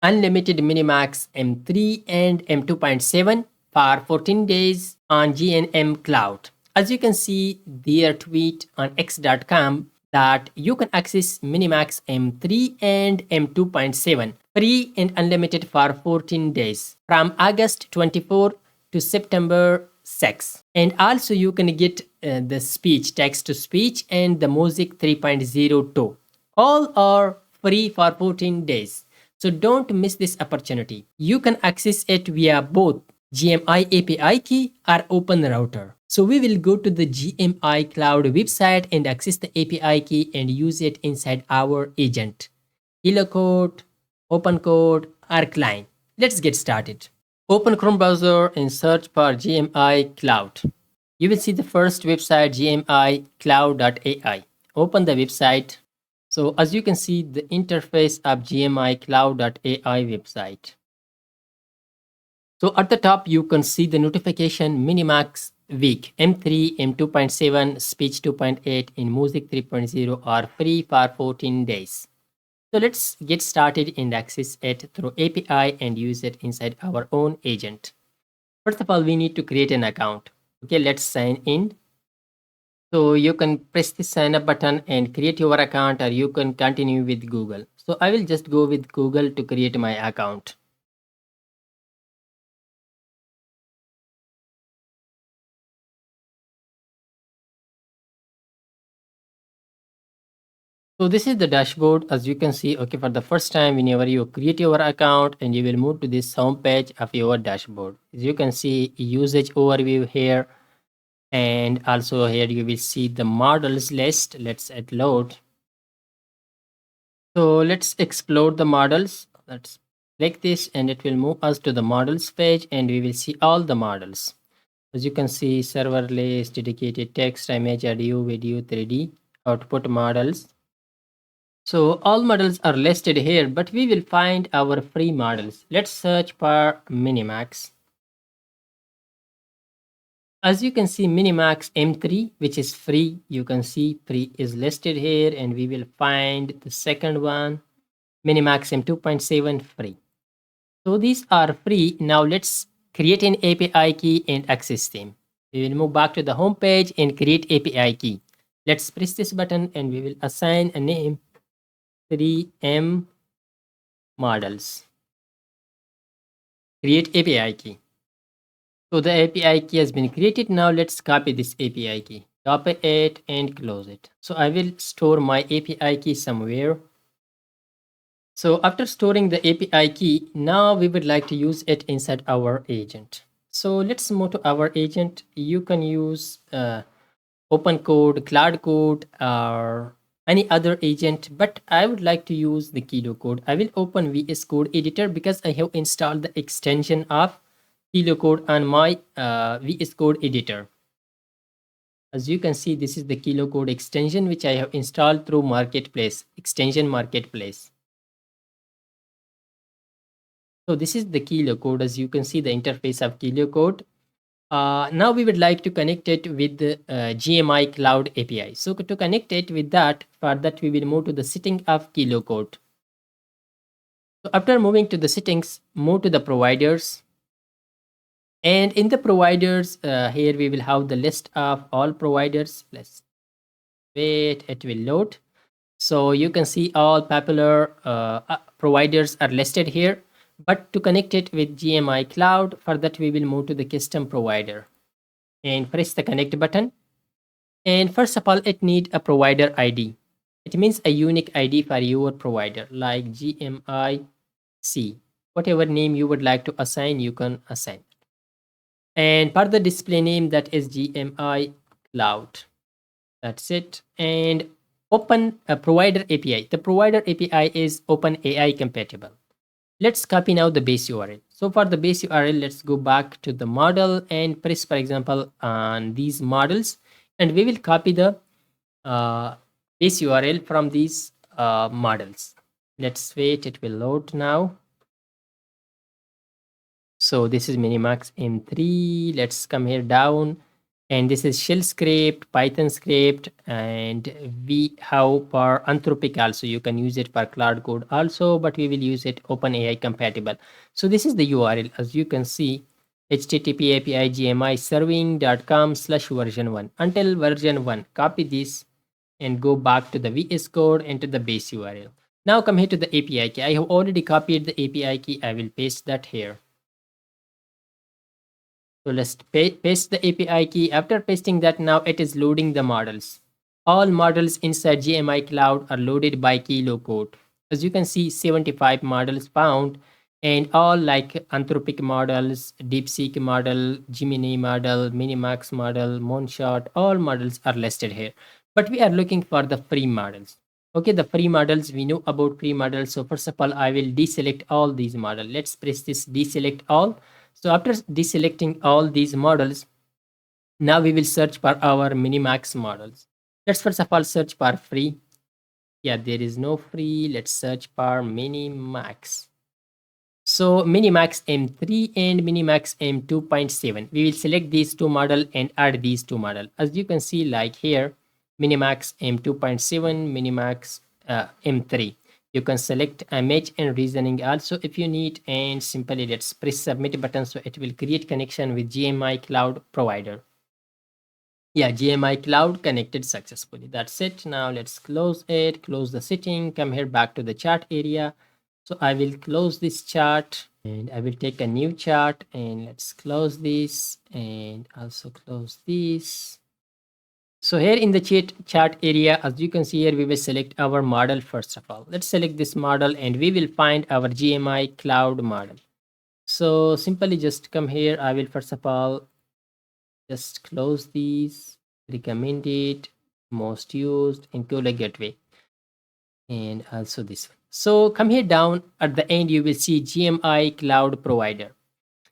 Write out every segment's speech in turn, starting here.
unlimited MiniMax M3 and M2.7 for 14 days on GMI Cloud. As you can see their tweet on x.com that you can access MiniMax M3 and M2.7 free and unlimited for 14 days from August 24 to September 6. And also you can get the speech, text to speech and the music 3.0 too. All are free for 14 days. So don't miss this opportunity. You can access it via both GMI API key or Open Router. So we will go to the GMI Cloud website and access the API key and use it inside our agent. KiloCode, OpenCode or client. Let's get started. Open Chrome browser and search for GMI Cloud. You will see the first website GMI Cloud.ai. Open the website. So as you can see the interface of GMI Cloud.ai website. So at the top you can see the notification MiniMax week M3, M2.7, speech 2.8 and music 3.0 are free for 14 days. So let's get started and access it through API and use it inside our own agent. First of all, we need to create an account. Okay, let's sign in. So you can press the sign up button and create your account, or you can continue with Google. So I will just go with Google to create my account. So this is the dashboard. As you can see, okay, for the first time, whenever you create your account and you will move to this home page of your dashboard. As you can see, usage overview here, and also here you will see the models list. Let's add load. So let's explore the models. Let's click this and it will move us to the models page and we will see all the models. As you can see, serverless, dedicated text, image, audio, video, 3D, output models. So all models are listed here, but we will find our free models. Let's search for MiniMax. As you can see, MiniMax M3, which is free, you can see free is listed here, and we will find the second one, MiniMax M2.7 free. So these are free. Now let's create an API key and access them. We will move back to the home page and create API key. Let's press this button and we will assign a name 3M models. Create API key. So the API key has been created. Now let's copy this API key. Copy it and close it. So I will store my API key somewhere. So after storing the API key, now we would like to use it inside our agent. So let's move to our agent. You can use OpenCode, Claude Code, or any other agent, but I would like to use the KiloCode. I will open VS Code editor because I have installed the extension of KiloCode on my VS Code editor. As you can see, this is the KiloCode extension which I have installed through Marketplace, extension Marketplace. So this is the KiloCode. As you can see, the interface of KiloCode. Now we would like to connect it with the GMI Cloud API. So to connect it with that, for that we will move to the setting of KiloCode. So after moving to the settings, move to the providers. And in the providers, here we will have the list of all providers. Let's wait, it will load. So you can see all popular providers are listed here. But to connect it with GMI Cloud, for that we will move to the custom provider and press the connect button. And first of all, it need a provider ID. It means a unique ID for your provider, like GMI C. Whatever name you would like to assign, you can assign. And for the display name, that is GMI Cloud. That's it. And open a provider API. The provider API is OpenAI compatible. Let's copy now the base URL. So for the base URL, let's go back to the model and press, for example, on these models, and we will copy the base URL from these models. Let's wait, it will load now. So this is MiniMax M3. Let's come here down And this is shell script, Python script, and we have for Anthropic also. You can use it for Claude Code also, but we will use it OpenAI compatible. So this is the URL. As you can see, http API GMI serving.com/version1 until version 1. Copy this and go back to the VS Code, enter the base URL. Now come here to the API key. I have already copied the API key. I will paste that here. So let's paste the API key. After pasting that, now it is loading the models. All models inside GMI Cloud are loaded by KiloCode. As you can see, 75 models found, and all like Anthropic models, DeepSeek model, Gemini model, MiniMax model, Moonshot, all models are listed here. But we are looking for the free models. Okay, the free models, we know about free models. So first of all, I will deselect all these models. Let's press this deselect all. So after deselecting all these models, now we will search for our MiniMax models. Let's first of all search for free. Yeah, there is no free. Let's search for MiniMax. So MiniMax M3 and MiniMax M2.7. We will select these two model and add these two model. As you can see, like here, MiniMax M2.7, MiniMax M3. You can select image and reasoning also if you need, and simply let's press submit button, so it will create connection with GMI Cloud provider. Yeah, GMI Cloud connected successfully. That's it. Now let's close it, close the setting, come here back to the chart area. So I will close this chart and I will take a new chart, and let's close this and also close this. So here in the chart area, as you can see here, we will select our model first of all. Let's select this model and we will find our GMI Cloud model. So simply just come here. I will first of all just close these, recommended, most used, Angular gateway, and also this one. So come here down at the end, you will see GMI Cloud provider.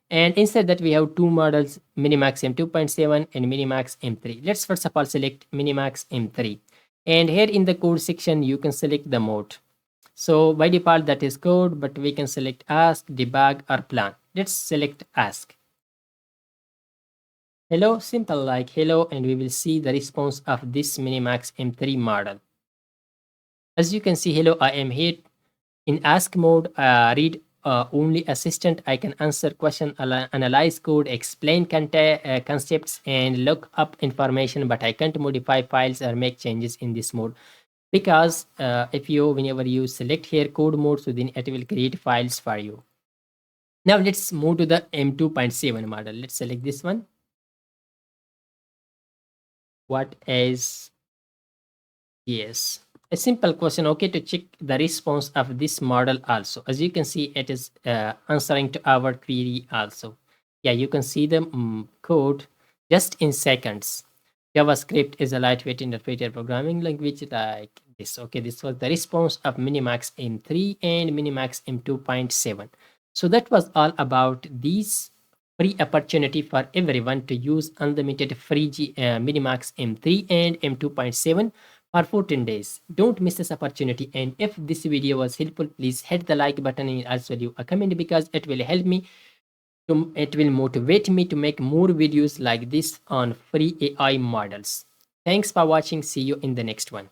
And inside that we have two models, MiniMax M2.7 and MiniMax M3. Let's first of all select MiniMax M3. And here in the code section, you can select the mode. So by default that is code, but we can select ask, debug or plan. Let's select ask. Hello, simple like hello, and we will see the response of this MiniMax M3 model. As you can see, hello, I am here. In ask mode, read only assistant. I can answer question, analyze code, explain concepts, and look up information, but I can't modify files or make changes in this mode. Because whenever you select here code mode, so then it will create files for you. Now let's move to the M2.7 model. Let's select this one. What is, yes, a simple question. Okay, to check the response of this model also. As you can see, it is answering to our query also. Yeah, you can see the code just in seconds. JavaScript is a lightweight interpreted programming language like this. Okay, this was the response of MiniMax M3 and MiniMax M2.7. So that was all about these free opportunity for everyone to use unlimited free MiniMax M3 and M2.7 for 14 days. Don't miss this opportunity. And if this video was helpful, please hit the like button and also leave a comment, because it will help me it will motivate me to make more videos like this on free AI models. Thanks for watching. See you in the next one.